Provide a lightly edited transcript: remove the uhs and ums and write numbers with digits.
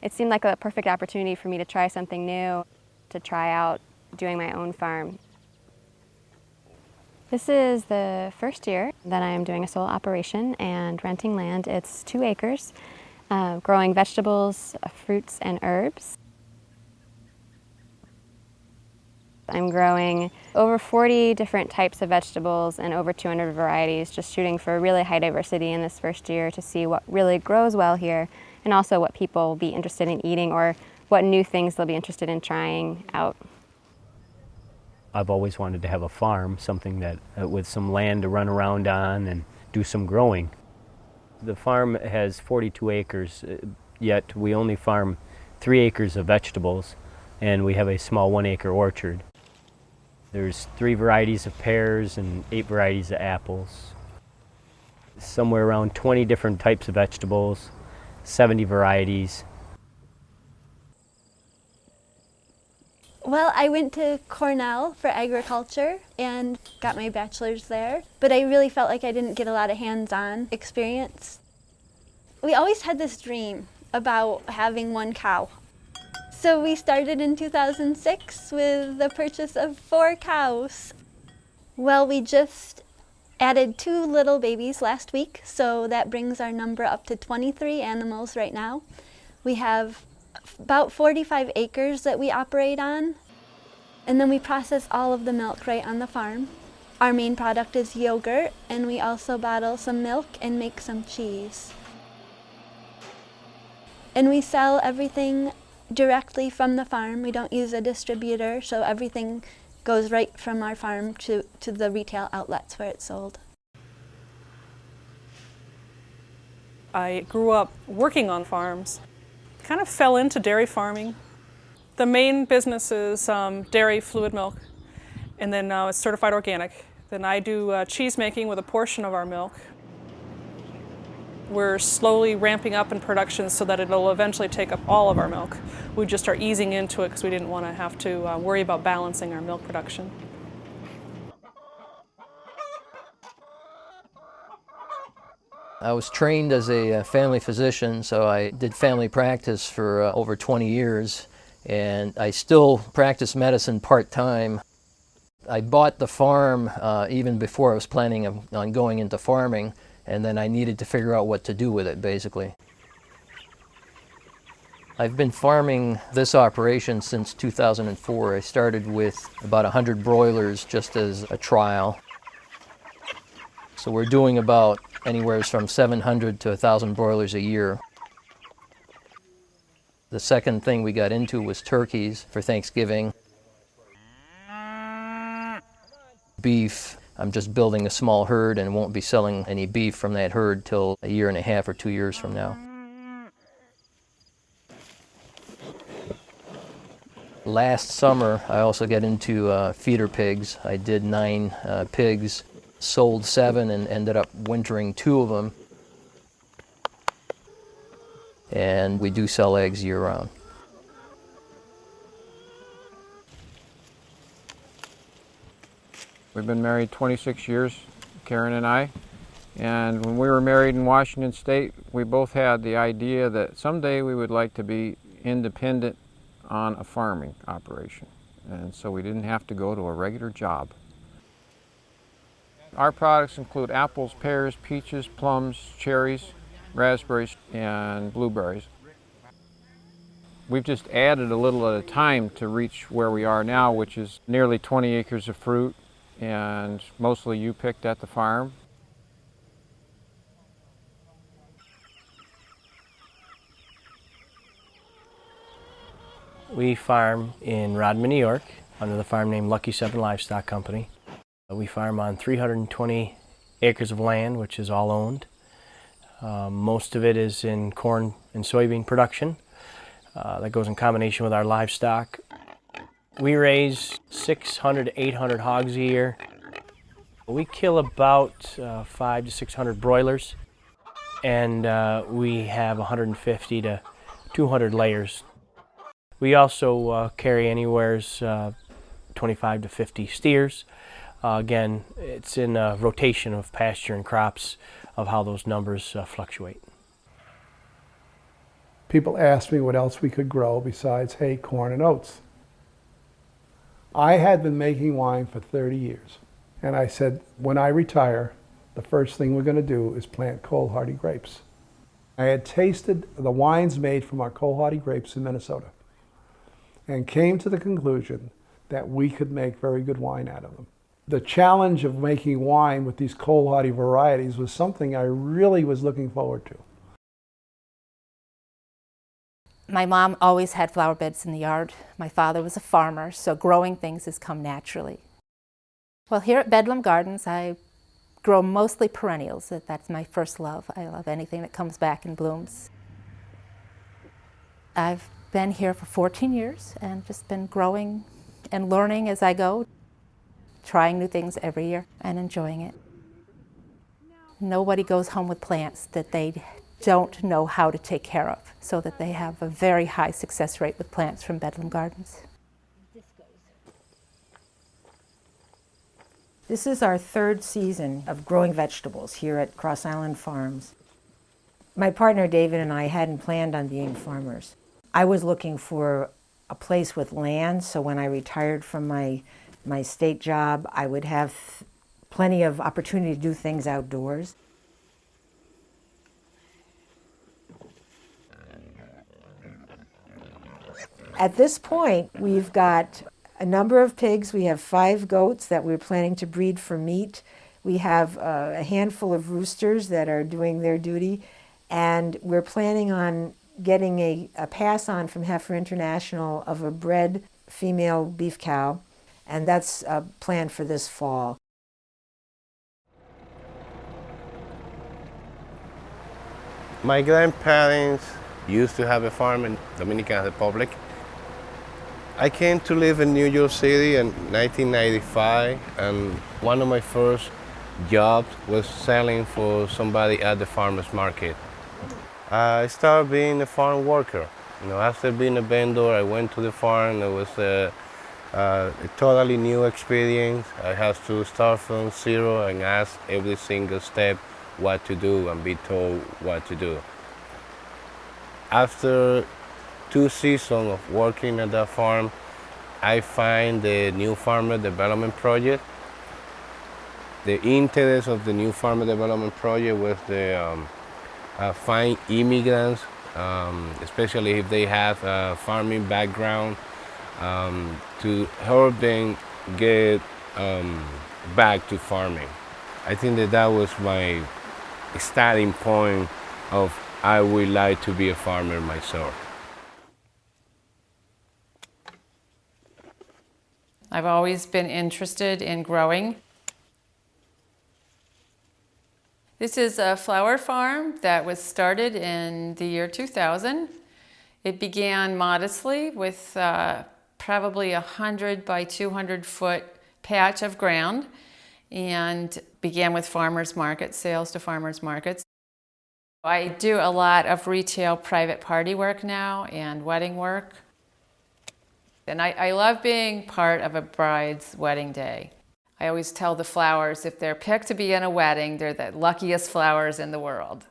It seemed like a perfect opportunity for me to try something new, to try out doing my own farm. This is the first year that I am doing a sole operation and renting land. It's 2 acres, growing vegetables, fruits, and herbs. I'm growing over 40 different types of vegetables and over 200 varieties, just shooting for really high diversity in this first year to see what really grows well here and also what people will be interested in eating or what new things they'll be interested in trying out. I've always wanted to have a farm, something that with some land to run around on and do some growing. The farm has 42 acres, yet we only farm 3 acres of vegetables, and we have a small 1-acre orchard. There's 3 varieties of pears and 8 varieties of apples. Somewhere around 20 different types of vegetables, 70 varieties. Well, I went to Cornell for agriculture and got my bachelor's there, but I really felt like I didn't get a lot of hands-on experience. We always had this dream about having 1 cow. So we started in 2006 with the purchase of 4 cows. Well, we just added 2 little babies last week, so that brings our number up to 23 animals right now. We have about 45 acres that we operate on, and then we process all of the milk right on the farm. Our main product is yogurt, and we also bottle some milk and make some cheese. And we sell everything directly from the farm. We don't use a distributor, so everything goes right from our farm to the retail outlets where it's sold. I grew up working on farms. Kind of fell into dairy farming. The main business is dairy fluid milk, and then it's certified organic. Then I do cheese making with a portion of our milk. We're slowly ramping up in production so that it'll eventually take up all of our milk. We just are easing into it because we didn't want to have to worry about balancing our milk production. I was trained as a family physician, so I did family practice for over 20 years, and I still practice medicine part-time. I bought the farm even before I was planning on going into farming, and then I needed to figure out what to do with it, basically. I've been farming this operation since 2004. I started with about 100 broilers just as a trial. So we're doing about anywhere from 700 to 1,000 broilers a year. The second thing we got into was turkeys for Thanksgiving. Beef, I'm just building a small herd and won't be selling any beef from that herd till 1.5 years or 2 years from now. Last summer, I also got into feeder pigs. I did 9 pigs. Sold 7 and ended up wintering 2 of them. And we do sell eggs year-round. We've been married 26 years, Karen and I. And when we were married in Washington State, we both had the idea that someday we would like to be independent on a farming operation. And so we didn't have to go to a regular job. Our products include apples, pears, peaches, plums, cherries, raspberries, and blueberries. We've just added a little at a time to reach where we are now, which is nearly 20 acres of fruit, and mostly you picked at the farm. We farm in Rodman, New York, under the farm name Lucky 7 Livestock Company. We farm on 320 acres of land, which is all owned. Most of it is in corn and soybean production. That goes in combination with our livestock. We raise 600 to 800 hogs a year. We kill about 500 to 600 broilers, and we have 150 to 200 layers. We also carry anywhere 25 to 50 steers. Again, it's in a rotation of pasture and crops of how those numbers fluctuate. People asked me what else we could grow besides hay, corn, and oats. I had been making wine for 30 years, and I said, when I retire, the first thing we're going to do is plant cold hardy grapes. I had tasted the wines made from our cold hardy grapes in Minnesota and came to the conclusion that we could make very good wine out of them. The challenge of making wine with these cold hardy varieties was something I really was looking forward to. My mom always had flower beds in the yard. My father was a farmer, so growing things has come naturally. Well, here at Bedlam Gardens, I grow mostly perennials. That's my first love. I love anything that comes back and blooms. I've been here for 14 years and just been growing and learning as I go, trying new things every year and enjoying it. Nobody goes home with plants that they don't know how to take care of, so that they have a very high success rate with plants from Bedlam Gardens. This is our third season of growing vegetables here at Cross Island Farms. My partner David and I hadn't planned on being farmers. I was looking for a place with land, so when I retired from my state job, I would have plenty of opportunity to do things outdoors. At this point, we've got a number of pigs. We have 5 goats that we're planning to breed for meat. We have a handful of roosters that are doing their duty. And we're planning on getting a pass-on from Heifer International of a bred female beef cow. And that's planned for this fall. My grandparents used to have a farm in Dominican Republic. I came to live in New York City in 1995, and one of my first jobs was selling for somebody at the farmer's market. I started being a farm worker. After being a vendor, I went to the farm. It was a totally new experience. I had to start from zero and ask every single step what to do and be told what to do. After 2 seasons of working at that farm, I find the New Farmer Development Project. The interest of the New Farmer Development Project was to find immigrants, especially if they have a farming background, to help them get back to farming. I think that was my starting point of I would like to be a farmer myself. I've always been interested in growing. This is a flower farm that was started in the year 2000. It began modestly with probably 100 by 200 foot patch of ground and began with farmers markets, sales to farmers markets. I do a lot of retail private party work now and wedding work. And I love being part of a bride's wedding day. I always tell the flowers if they're picked to be in a wedding, they're the luckiest flowers in the world.